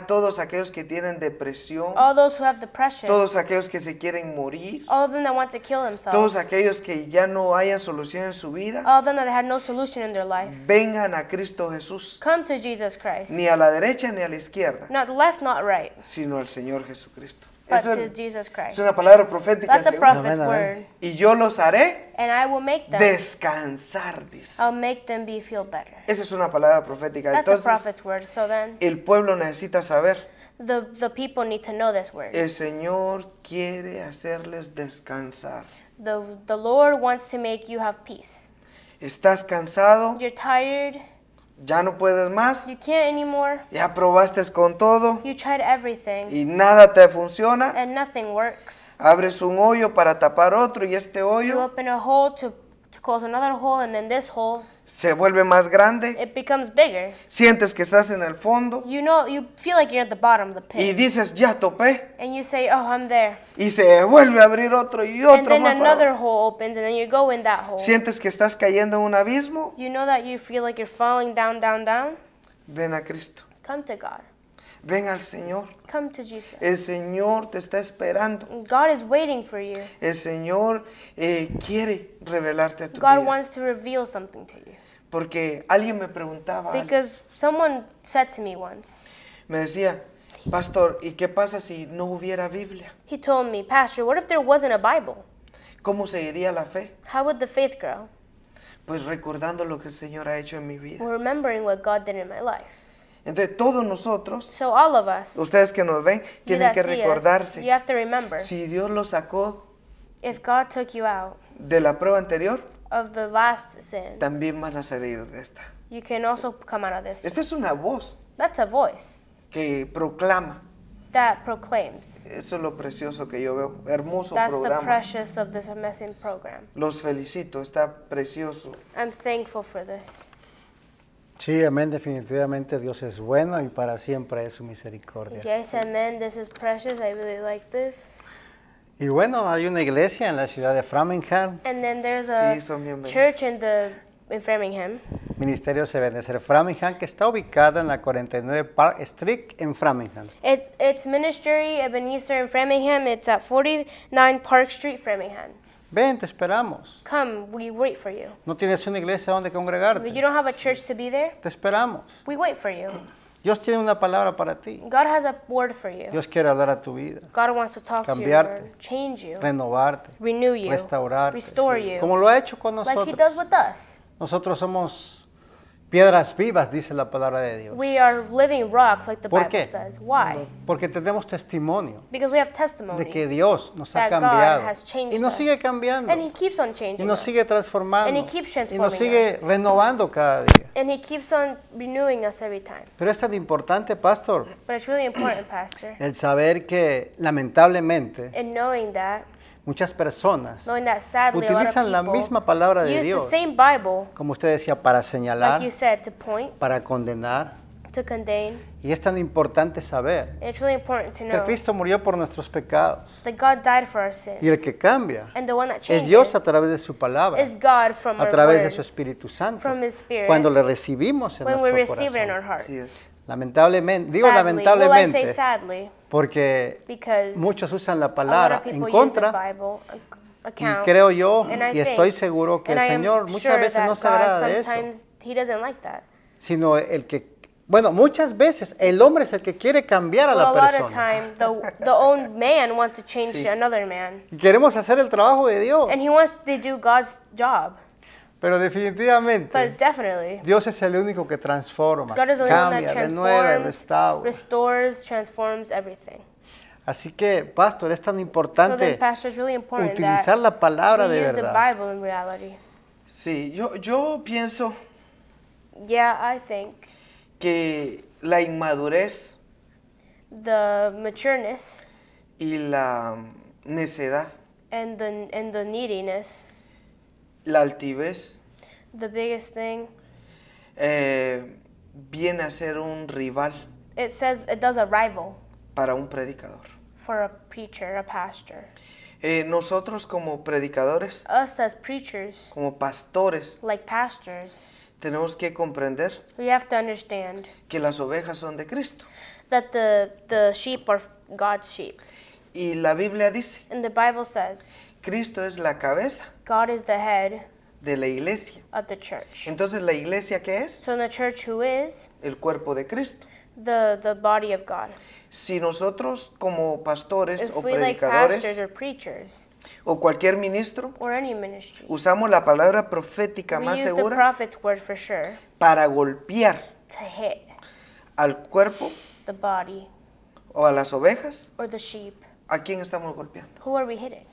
Todos aquellos que tienen depresión, all those who have depression, todos aquellos que se quieren morir, all of them that want to kill todos themselves, aquellos que ya no hayan solución en su vida, all of them that had no solution in their life. vengan a Cristo Jesús, Come to Jesus Christ. ni a la derecha ni a la izquierda, Not left, not right, sino al Señor Jesucristo. but Eso to es Jesus Christ. una palabra profética. That's a seguro. prophet's Amén, amén. word. Y yo los haré And I will make them, descansar, dice. I'll make them feel better. Esa es una palabra profética. That's a Entonces, prophet's word. So then, el pueblo necesita saber, the people need to know this word. el Señor quiere hacerles descansar. The Lord wants to make you have peace. ¿Estás cansado? You're tired, ¿Ya no puedes más? you can't anymore, ¿Ya probaste con todo you tried everything, y nada te funciona? and nothing works. Abres un hoyo para tapar otro y este You hoyo open a hole to close another hole, and then this hole, se vuelve más grande. it becomes bigger. Sientes que estás en el fondo You know, you feel like you're at the bottom of the y pit. dices, ya topé. And you say, oh, I'm there. Y se vuelve a abrir otro y And otro then más. para another abajo. hole opens, and then you go in that hole. Sientes que estás cayendo en un abismo. You know that you feel like you're falling down, down, down. Ven a Cristo. Come to God. Ven al Señor. Come to Jesus. El Señor te está esperando. God is waiting for you. El Señor quiere revelarte a tu God vida. wants to reveal something to you. Porque alguien me preguntaba, Because someone said to me once, me decía, pastor, ¿y qué pasa si no hubiera Biblia? he told me, Pastor, what if there wasn't a Bible? ¿Cómo seguiría la fe? How would the faith grow? Pues recordando lo que el Señor ha hecho en mi vida. Well, remembering what God did in my life. Entonces todos nosotros, So all of us, ustedes que nos ven, you tienen that que see us, recordarse, you have to remember, si Dios los sacó if God took you out de la prueba anterior, of the last sin, también van a salir de esta. you can also come out of this. Esta es una voz That's a voice que proclama. that proclaims. Eso es lo precioso que yo veo. Hermoso That's the programa. precious of this amazing program. Los felicito, está precioso. I'm thankful for this. Sí, amén, definitivamente Dios es bueno y para siempre es su misericordia. Yes, amen. This is precious. I really like this. Y bueno, hay una iglesia en la ciudad de Framingham, And then there's a Sí, son bienvenidos. church in Framingham. Ministerio Ebenezer Framingham, que está ubicada en la 49 Park Street en Framingham. It's Ministry Ebenezer in Framingham. It's at 49 Park Street, Framingham. Ven, te esperamos. Come, we wait for you. ¿No tienes una iglesia donde If you congregarte? don't have a church to be there, Te esperamos. we wait for you. Dios tiene una palabra para ti. God has a word for you. Dios quiere hablar a tu vida, God wants to talk to you, Cambiarte. Lord, change you, renovarte, renew you, restaurarte, restore you, como lo ha hecho con like He nosotros. does with us. Nosotros somos piedras vivas, dice la palabra de Dios. We are living rocks, like the ¿Por Bible qué? says. Why? Porque tenemos testimonio Because we have de testimony que Dios nos ha that God cambiado has changed y nos us. sigue cambiando And He keeps on y changing nos us. sigue transformando And He keeps y transforming nos sigue us. renovando cada día. And He keeps on renewing us every time. Pero es tan importante, pastor, But it's really important, Pastor, el saber que lamentablemente and knowing that muchas sadly a lot utilizan la of people misma palabra de use the Dios, same Bible, como usted decía, para señalar, like you said, to point, para condenar. to condemn. Y es tan importante saber And it's really important to que know Cristo murió por nuestros pecados. that God died for our sins. Y el que cambia And the one that es changes Dios a través de su palabra, is God from a our través de word, su Espíritu Santo, from His Spirit, cuando le recibimos en when we nuestro receive it in our corazón. hearts. Así es. Lamentablemente, digo Sadly, well, I say lamentablemente, sadly, porque because muchos usan la a lot palabra of en people use the contra Bible y account, creo yo and I y estoy think, seguro que and el I am Señor muchas sure veces that no se agrada God de eso, sometimes He doesn't like that. sino el que, bueno, muchas veces el hombre es el que quiere cambiar a Well, la a lot of persona. time, the own man wants to change Sí. to another man, Y queremos hacer el trabajo de Dios, and he wants to do God's job. pero definitivamente But definitely, Dios es el único que transforma, God is the only one cambia, that renueva, transforms, restaura. restores, transforms everything. Así que, pastor, es tan So then, importante Pastor, it's really important utilizar that la palabra we de use the verdad. Bible in reality. Sí, yo pienso Yeah, I think que la inmadurez the matureness y la necedad, and the neediness, la altivez, the biggest thing, viene a ser un rival it says it does a rival para un predicador. for a preacher, a pastor. Nosotros como predicadores, Us as preachers, como pastores, like pastors, tenemos que comprender we have to understand que las ovejas son de Cristo. that the sheep are God's sheep. Y la Biblia dice, And the Bible says Cristo es la cabeza God is the head de la iglesia. of the church. Entonces, ¿la iglesia qué es? So the church who is El cuerpo de Cristo. the body of God. Si nosotros como pastores o If we like pastors predicadores or preachers o cualquier ministro or any ministry, usamos la palabra profética we más use the segura prophet's word for sure para golpear to hit al cuerpo the body o a las ovejas, or the sheep. ¿a quién estamos golpeando? Who are we hitting?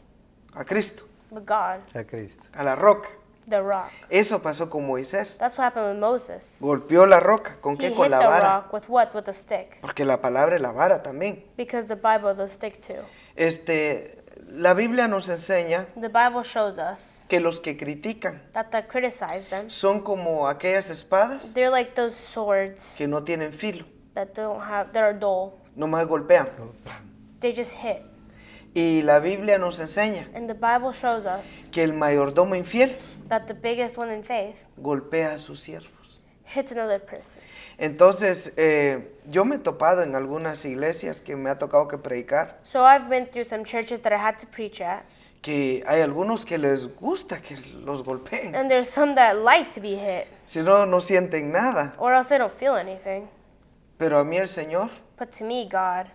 A Cristo, But God, A Cristo. a la roca. the rock. Eso pasó con Moisés. That's what happened with Moses. Golpeó la roca, ¿con He qué? hit Con the la vara. rock with what? With a stick. Porque la palabra es la vara también. Because the Bible, the stick too. La Biblia nos enseña The Bible shows us que los que critican that criticize them, son como aquellas espadas they're like those swords que no tienen filo, that that are dull. nomás golpean. They just hit. Y la Biblia nos enseña And the Bible shows us que el mayordomo infiel that the biggest one in faith golpea a sus siervos. hits another person. Entonces, yo me he topado en algunas iglesias que me ha tocado que predicar, So I've been through some churches that I had to preach at, que hay algunos que les gusta que los golpeen. and there's some that like to be hit, Si no, no sienten nada. or else they don't feel anything. Pero a mí el Señor But to me, God,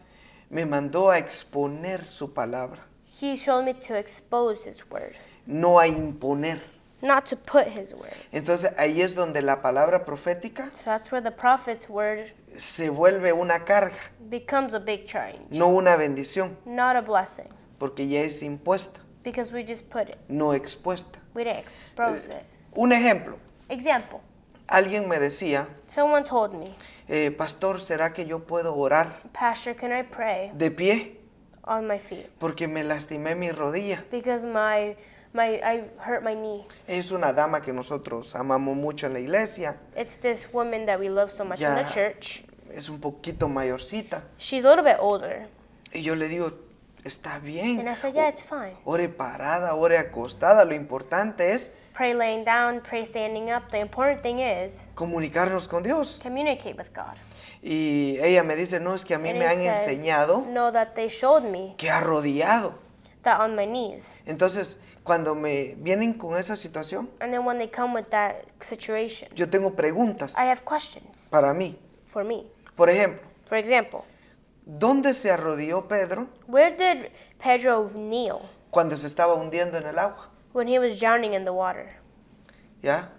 me mandó a exponer su palabra, He showed me to expose His word, no a imponer. not to put His word. Entonces ahí es donde la palabra profética So that's where the prophet's word se vuelve una carga, becomes a big change, no una bendición, not a blessing, porque ya es impuesta, because we just put it. no expuesta. We didn't expose it. Un ejemplo, Example, alguien me decía, someone told me, pastor, ¿será que yo puedo orar Pastor, can I pray de pie? on my feet? Porque me lastimé mi rodilla. Because I hurt my knee. Es una dama que nosotros amamos mucho en la iglesia, It's this woman that we love so much in Ya. the church. es un poquito mayorcita. She's a little bit older. Y yo le digo, está bien, And I said, yeah, it's fine. ore parada, ore acostada, lo importante es Pray laying down, pray standing up. The important thing is comunicarnos con Dios. communicate with God. Y ella me dice, no, es que a mí And me he han says, enseñado no, that they showed me que arrodillado. that on my knees. Entonces, cuando me vienen con esa situación, And then when they come with that situation, yo tengo preguntas I have questions para mí. for me. Por ejemplo, For example, ¿dónde se arrodilló Pedro where did Pedro kneel cuando se estaba hundiendo en el agua? when he was drowning in the water? ¿Ya?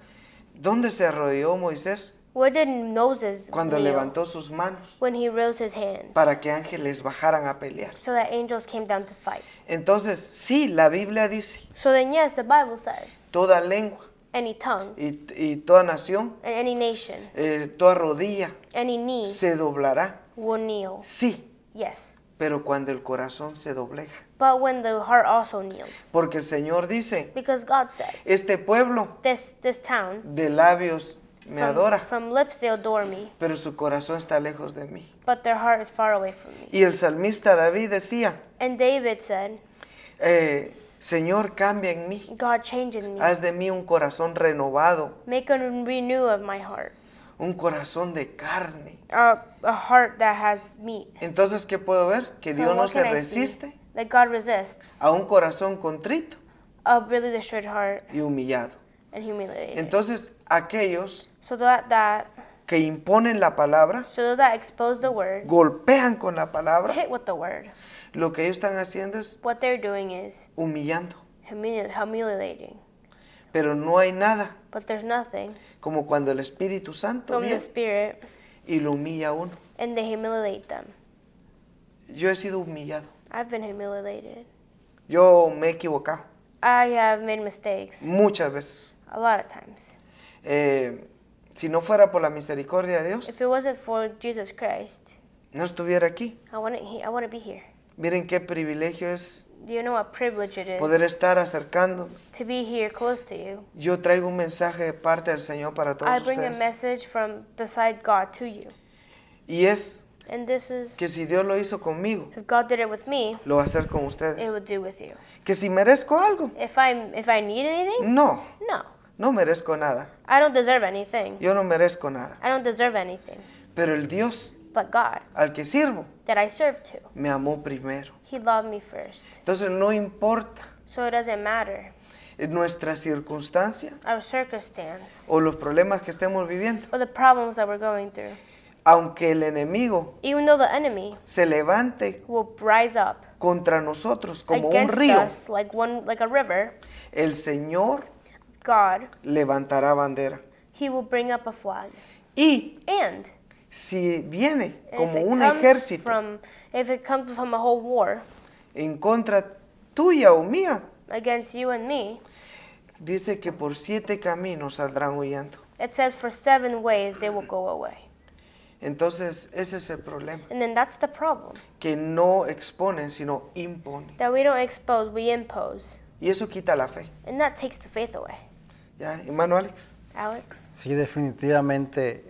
¿Dónde se arrodilló Moisés Where did Moses cuando kneel levantó sus manos when he rose his hands para que ángeles bajaran a pelear? so that angels came down to fight? Entonces, sí, la Biblia dice, So then, yes, the Bible says toda lengua any tongue y toda nación, and any nation, toda rodilla any knee se doblará. will kneel. Sí, Yes. pero cuando el corazón se doblega. But when the heart also kneels. Porque el Señor dice, Because God says, este pueblo this town, de labios me adora, from lips they adore me, pero su corazón está lejos de mí. but their heart is far away from me. Y el salmista David decía, And David said, Señor, cambia en mí, God, change in me. haz de mí un corazón renovado, Make a renew of my heart. un corazón de carne. A heart that has meat. Entonces, ¿qué puedo ver? Que So Dios no what se can I see? resiste That God resists a un corazón contrito a really destroyed heart y humillado. and humiliated. Entonces, aquellos So that que imponen la palabra, so those that expose the word, golpean con la palabra, hit with the word. lo que ellos están haciendo es What they're doing is humillando. humiliating. Pero no hay nada But there's nothing como cuando el Espíritu Santo from the viene Spirit, y lo humilla a uno. and they humiliate them. Yo he sido humillado. I've been humiliated. Yo me he equivocado I have made mistakes muchas veces. a lot of times. Si no fuera por la misericordia de Dios, If it wasn't for Jesus Christ, no estuviera aquí. I wouldn't be here. Miren qué privilegio es Do you know what privilege it is poder estar acercando. to be here close to you? Yo traigo un mensaje de parte del Señor para todos I bring a ustedes. message from beside God to you. Y es And this is, que si Dios lo hizo conmigo, if God did it with me, lo va a hacer con it ustedes. would do with you. Que si merezco algo, If I need anything, no, no. no merezco nada. I don't deserve anything. Yo no merezco nada. I don't deserve anything. Pero el Dios But God, al que sirvo that I serve to, me amó primero. He loved me first. Entonces no importa So it doesn't matter nuestra circunstancia our circumstance o los problemas que estemos viviendo. or the problems that we're going through. Aunque el enemigo Even though the enemy se levante will rise up contra nosotros como un against río, us like a river, el Señor God, levantará bandera. He will bring up a flag. Y And si viene if como it un comes ejército if it comes from a whole war en contra tuya o mía, against you and me, dice que por 7 caminos saldrán huyendo. it says for 7 ways they will go away. Entonces ese es el problema, And then that's the problem. que no exponen sino imponen. That we don't expose, we impose. Y eso quita la fe. And that takes the faith away. ¿Ya, hermano Alex? Alex? Sí, definitivamente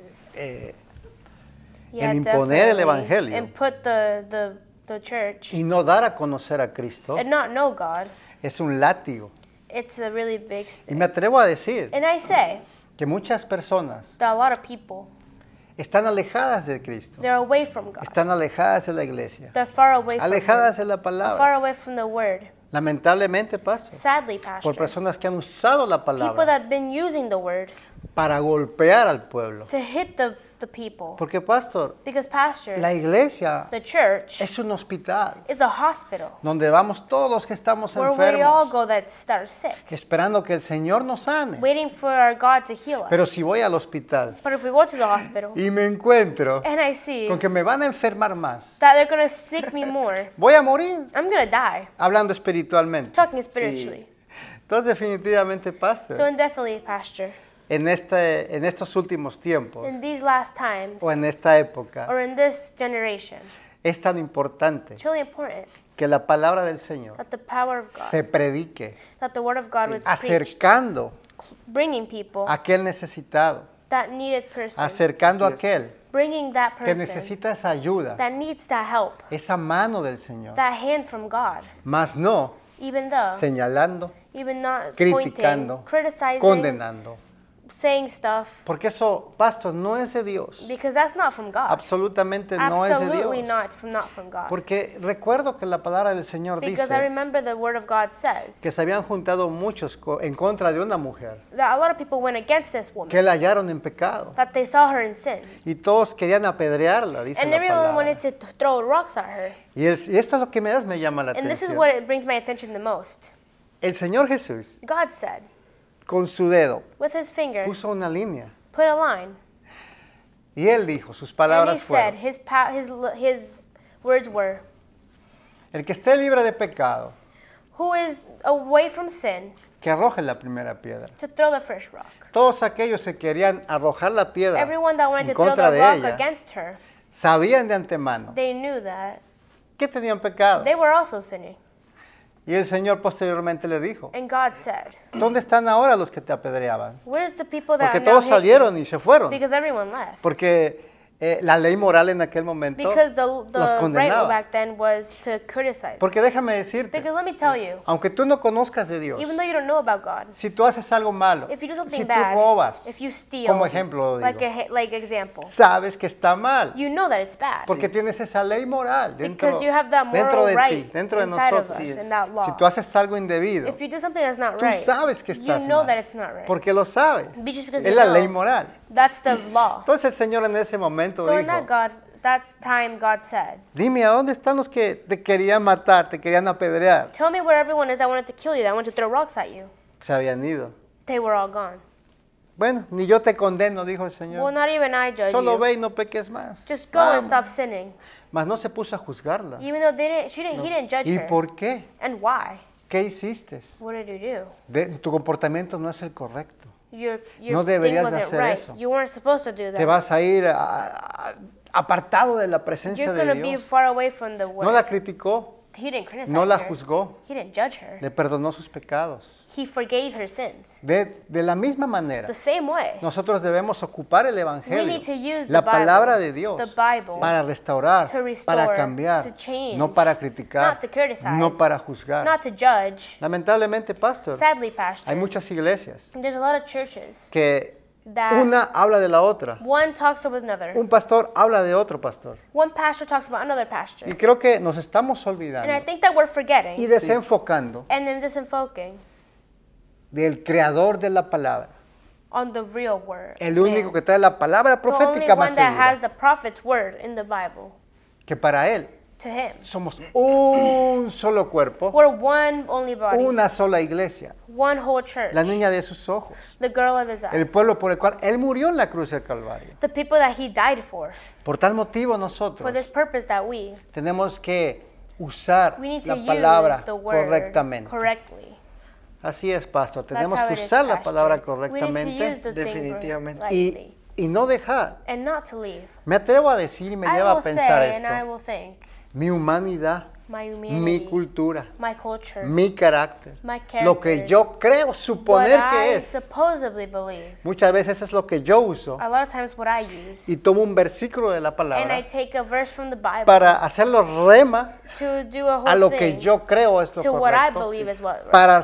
Yeah, el imponer el definitely. evangelio And put the church y no dar a conocer a Cristo and not know God. es un látigo. It's a really big Y thing. me atrevo a decir And I say que muchas personas that a lot of people, están alejadas de Cristo, they're away from God. están alejadas de la iglesia, They're far away from alejadas Him. de la Far palabra. away from the Word. Lamentablemente, Pastor, Sadly, por Pastor, personas que han usado la people palabra that have been using the Word para golpear al pueblo. to hit the people. Porque, Pastor, Because, Pastor, la iglesia the church es un hospital is a hospital donde vamos todos los que estamos where we all enfermos, go that are sick, esperando que el Señor nos sane. waiting for our God to heal us. Pero si voy al hospital But if we go to the hospital y me encuentro and I see con que me van a enfermar más, that they're going to sick me more, voy a morir, I'm going to die, hablando espiritualmente. talking spiritually. Entonces, definitivamente, So Pastor, indefinitely, Pastor, en estos últimos tiempos in these last times o en esta época, or in this generation, es tan importante it's really important que la palabra del Señor that the power of God, se predique, that the Word of God was preached, acercando bringing people, a aquel necesitado, that needed person, acercando a Así es. aquel bringing that que person necesita esa ayuda, that needs that help, esa mano del Señor, that hand from God, más no even though, señalando, even not criticando, pointing, criticizing, condenando. saying stuff, Porque eso, Pastor, no es de Dios. because that's not from God. Absolutamente no es de Absolutely Dios. not from God. Porque recuerdo que la palabra del Señor Because I dice remember the Word of God says que se habían juntado muchos en contra de una mujer, that a lot of people went against this woman, que la hallaron en pecado. that they saw her in sin, Y todos querían apedrearla, dice and la everyone wanted palabra. to throw rocks at her. Y esto es lo que más me llama la And this is atención. what it brings my attention the most. El Señor Jesús, God said, con su dedo, with His finger, puso una línea. put a line, Y Él dijo, sus and He palabras said, fueron, his words were, el que esté libre de pecado, who is away from sin, que arroje la primera piedra. to throw the first rock. Todos aquellos que querían arrojar la piedra Everyone that wanted en to throw contra the de rock ella, against her, sabían de antemano they knew that que tenían pecado. they were also sinning. Y el Señor posteriormente le dijo, And God said, ¿dónde están ahora los que te apedreaban? where's the people that Porque are now todos hating? salieron y se fueron. Because everyone left. Porque la ley moral en aquel momento Because the los right condenaba. back then was to criticize. Porque déjame decirte, Because let me tell you, aunque tú no conozcas de Dios, even though you don't know about God, si tú haces algo malo, if you do something si tú bad, robas, if you steal, como ejemplo lo like digo, like example, sabes que está mal. you know that it's bad. Porque tienes esa ley moral dentro, Because you have that dentro moral de right ti, dentro de inside of nosotros. us, in that law. Si tú haces algo indebido, If you do something that's not tú right, sabes que you estás know mal. that it's not right. Porque lo sabes. Just because Es you la know. ley moral. That's the law. Entonces el Señor en ese momento So in dijo, that time, God said, dime, ¿a dónde están los que te querían matar, te querían apedrear? tell me where everyone is that wanted to kill you, that wanted to throw rocks at you. Se habían ido. They were all gone. Bueno, ni yo te condeno, dijo el Well, Señor. not even I judge Solo you. ve y no peques más. Just go and Vamos. stop sinning. Mas no se puso a juzgarla. Even though he didn't judge ¿Y her. por qué? And why? ¿Qué hiciste? What did you do? Tu comportamiento no es el correcto. Your No thing deberías de wasn't hacer right. eso. You weren't supposed to do Te that. vas a ir apartado de la presencia You're de going to be Dios. far away from the word. No la criticó, He didn't criticize no la her. juzgó, He didn't judge her. le perdonó sus pecados. He forgave her sins. De la misma manera, The same way. nosotros debemos ocupar el We Evangelio, need to use la the Bible, palabra de Dios, the Bible, para restaurar, to restore, para cambiar, to change, no para criticar, not to criticize, no para juzgar. not to judge. Lamentablemente, pastor, Sadly, Pastor, hay muchas iglesias there's a lot of churches que that una habla de la otra. one talks with another. Un pastor habla de otro pastor. One pastor talks about another pastor. Y creo que nos estamos And I olvidando think that we're y forgetting desenfocando and then disenfocusing del creador de la palabra. on the real word. El único man. que trae la palabra The only profética más one that has segura. the prophet's word in the Bible. Que para él To him. somos un solo cuerpo, We're one only body. una sola iglesia. One whole church. La niña de sus ojos. The girl of his eyes. El pueblo por el cual él murió en la cruz del Calvario. The people that he died for. Por tal motivo For nosotros this purpose that we tenemos que usar need to la palabra use the word correctamente. correctly. Así es, pastor. That's Tenemos how que it is, usar la Pastor. palabra We need to use correctamente the thing Definitivamente. lightly. y no dejar. And not to leave. Me atrevo a decir y me I lleva a will pensar say and I esto. will think Mi humanidad, my mi humanity, cultura, my culture, mi carácter, my lo que character, yo creo what suponer I que es. supposedly believe. Muchas veces es lo que yo uso A lot of times what I use. y tomo un versículo de la And I palabra take a verse from the Bible para hacerlo rema to do a a lo whole que thing yo creo es lo to what I correcto, believe is what right. para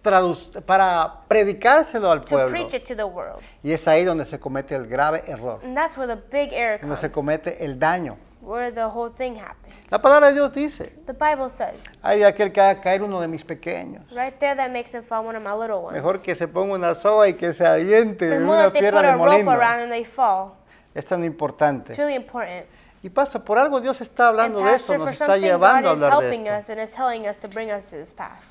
para predicárselo al to pueblo. preach it to the world. Y es ahí donde se comete el grave error, And that's where the big error donde se comes, comete el daño. where the whole thing happens. La palabra de Dios dice, The Bible says, hay de aquel que haga caer uno de mis pequeños. right there, that makes them fall one of my little ones. Mejor que se ponga una soga y que se aviente The en more una that they piedra put de a rope molino. around and they fall. Es tan It's importante. really important. Y pasa, por algo Dios está And hablando de esto, Pastor, nos for está something, llevando a God is hablar de helping esto. us and is telling us to bring us to this path.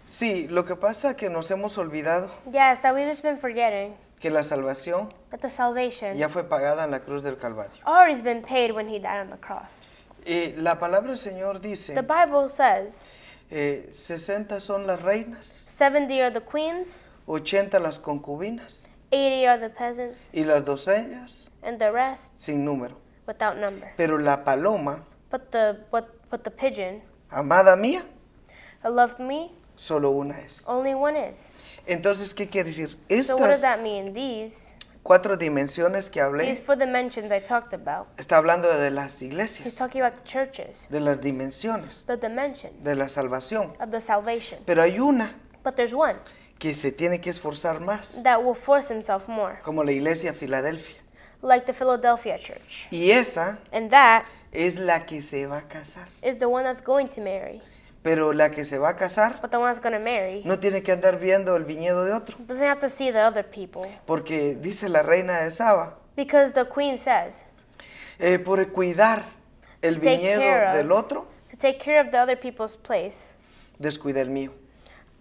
Sí, lo que pasa es que nos hemos olvidado Yes, that we've just been forgetting que la salvación that the salvation ya fue pagada en la cruz del Calvario. already been paid when he died on the cross. Y la palabra del Señor The dice, Bible says 60 son las reinas, 70 are the queens, 80 las concubinas 80 are the peasants, y las doncellas and the rest sin número. without number. Pero la paloma, But the pigeon amada mía, who loved me, solo una es. only one is. Entonces, ¿qué quiere decir? So what does Estas that mean? These 4 dimensiones que hablé, 4 dimensions I talked about. está hablando de las He's iglesias, talking about the churches, de las dimensiones, the dimensions de la salvación. of the salvation. Pero hay una But there's one que se tiene que esforzar más, that will force himself more, como la iglesia Filadelfia. like the Philadelphia church. Y esa And that es la que se va a casar. is the one that's going to marry. Pero la que se va a casar But the one that's going to marry no tiene que andar viendo el viñedo de otro. doesn't have to see the other people. Porque dice la reina de Saba, Because the queen says, por cuidar el To take care viñedo of. del otro, to take care of the other people's place, descuida el mío.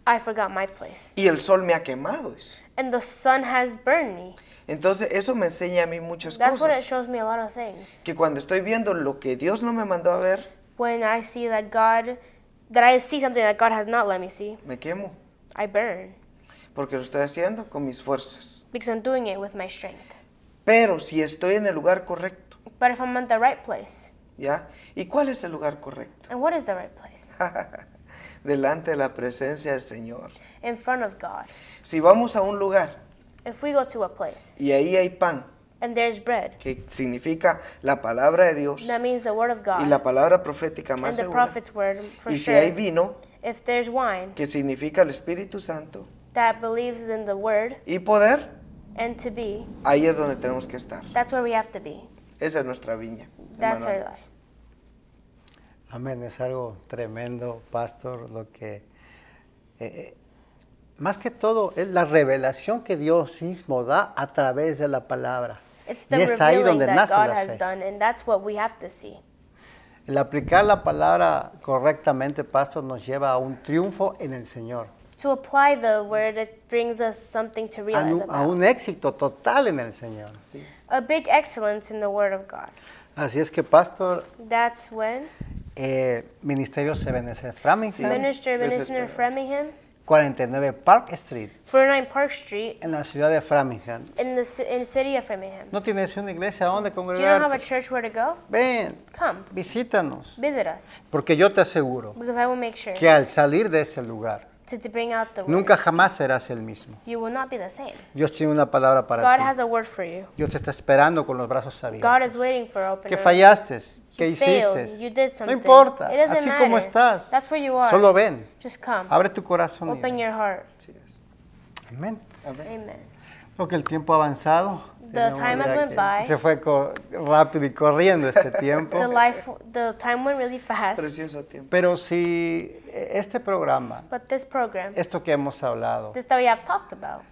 I forgot my place. Y el sol me ha quemado. Eso. And the sun has burned me. Entonces eso me enseña a mí muchas That's what it cosas. shows me a lot of things. Que cuando estoy viendo lo que Dios no me mandó a ver, When I see that I see something that God has not let me see, me quemo. I burn. Porque lo estoy haciendo con mis fuerzas. Because I'm doing it with my strength. Pero si estoy en el lugar correcto, But if I'm at the right place, ¿ya? ¿Y cuál es el lugar correcto? and what is the right place? Delante de la presencia del Señor. In front of God. Si vamos a un lugar If we go to a place y ahí hay pan, and there's bread, que significa la palabra de Dios that means the word of y God la palabra profética más and the segura, prophet's word for y si hay sure. vino, If there's wine que significa el Espíritu Santo, that believes in the word y poder, and to be, ahí es donde tenemos que estar. that's where we have to be. Esa es nuestra viña. That's hermano our Alex. life. Amén, es algo tremendo, pastor, lo que más que todo es la revelación que Dios mismo da a través de la palabra. It's Y the es ahí revealing donde that nace God la has fe. done, and that's what we have to see. El aplicar la palabra correctamente, pastor, nos lleva a un triunfo en el Señor, To apply the word, it brings us something to a realize un, a un about. éxito total en el Señor. Así es. A big excellence in the word of God. Así es que, pastor, That's when Ministerio Ebenezer Framingham, Minister Ebenezer Desesperado. Framingham, 49 Park Street, 49 Park Street, en la ciudad de Framingham. in the city of Framingham. ¿No tienes una iglesia donde Do you not have a congregarte? church where to go? Ven, Come, visítanos, visit us, porque yo te aseguro because I will make sure que al salir de ese lugar, to bring out the word. nunca jamás serás el mismo. You will not be the same. Dios tiene una palabra para God ti. has a word for you. Dios te está esperando con los brazos abiertos. God is waiting for open ¿Qué arms. fallaste? ¿Qué You failed. hiciste? You did No something. importa, It doesn't así matter. como estás. That's where you are. Solo ven, Just come. abre tu corazón. y Open ven. your heart. Así es. Amén. Amén. Amen. Creo que el tiempo ha avanzado. The time has went by. Se fue rápido y corriendo este tiempo. The time went really fast. Precioso tiempo. Pero si este programa, But this program, esto que hemos hablado, this that we have talked about,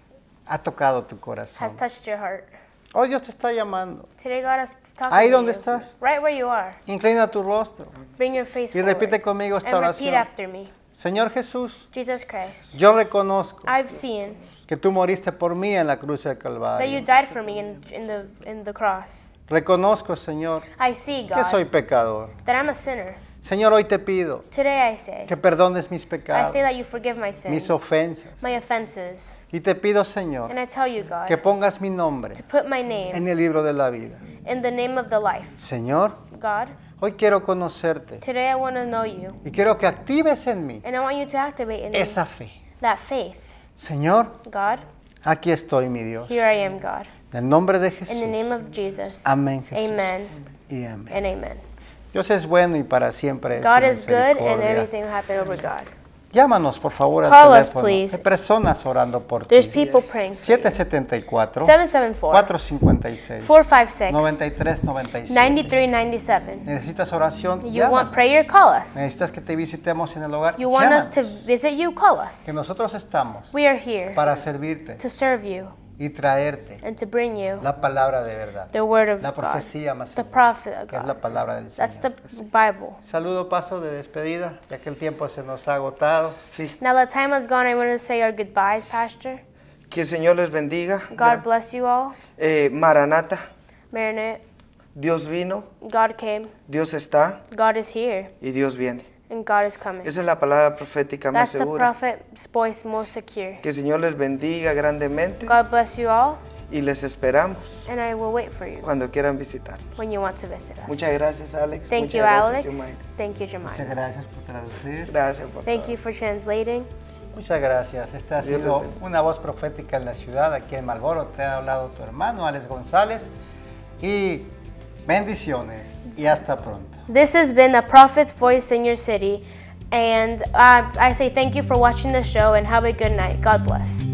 ha tocado tu has corazón. touched your heart. Hoy Dios te está llamando. Today God is talking Ahí to donde you. estás. Right where you are. Inclina tu rostro Bring your face y forward. repite conmigo esta And repeat oración. after me. Señor Jesús, Jesus Christ, yo reconozco I've seen que tú moriste por mí en la cruz del that you Calvario. died for me in the cross. Reconozco, Señor, I see, que soy God, pecador. that I'm a sinner. Señor, hoy te pido Today I say, que perdones mis I pecados, say that you forgive my sins, mis ofensas. my offenses. Y te pido, Señor, And I tell you, God, que pongas mi nombre to put my name en el libro de la vida. in the name of the life. Señor, God, hoy quiero conocerte today I want to know you. y quiero que actives en mí And I want you to activate in me esa fe. that faith. Señor, God, aquí estoy, mi Dios. here I am, God. En el nombre de In Jesús. the name of Jesus. Amén, Jesús. Amen Y amén. and amen. Dios es bueno y para siempre es su God is good and misericordia. everything will happen over God. Llámanos, por favor, al Call us, teléfono. please. Hay personas orando por ti. There's people praying for you. 774 774 456 456 9397. 9397. ¿Necesitas oración? You want Llámanos. prayer? Call us. ¿Necesitas que te visitemos en el hogar? You want us Llámanos. to visit you? Call us. Que nosotros estamos We are here para servirte to serve you y traerte and to bring you la palabra de verdad. the word of La God, profecía más the segura, prophet of que es la God. palabra del That's Señor. the Bible. Saludo, paso de despedida, ya que el tiempo se nos ha agotado. Sí. Now that time has gone, I want to say our goodbyes, Pastor. Que el Señor les bendiga. God bless you all. Maranata, Marinate. Dios vino, God came. Dios está God is here. y Dios viene. And God is coming. Esa es la palabra profética más That's the segura. prophet's voice most secure. Que el Señor les bendiga grandemente God bless you all, y les esperamos and I will wait for you cuando quieran visitar. when you want to visit us. Muchas gracias, Alex. Thank Muchas you, gracias, Alex. Jumai. Thank you, Muchas Jemima. gracias por traducir. Gracias por Thank todo. you for translating. Muchas gracias. Esta ha Dios sido les bendiga. una voz profética en la ciudad, aquí en Marlboro. Te ha hablado tu hermano, Alex González. Y bendiciones y hasta pronto. This has been the prophet's voice in your city. And I say thank you for watching the show and have a good night. God bless.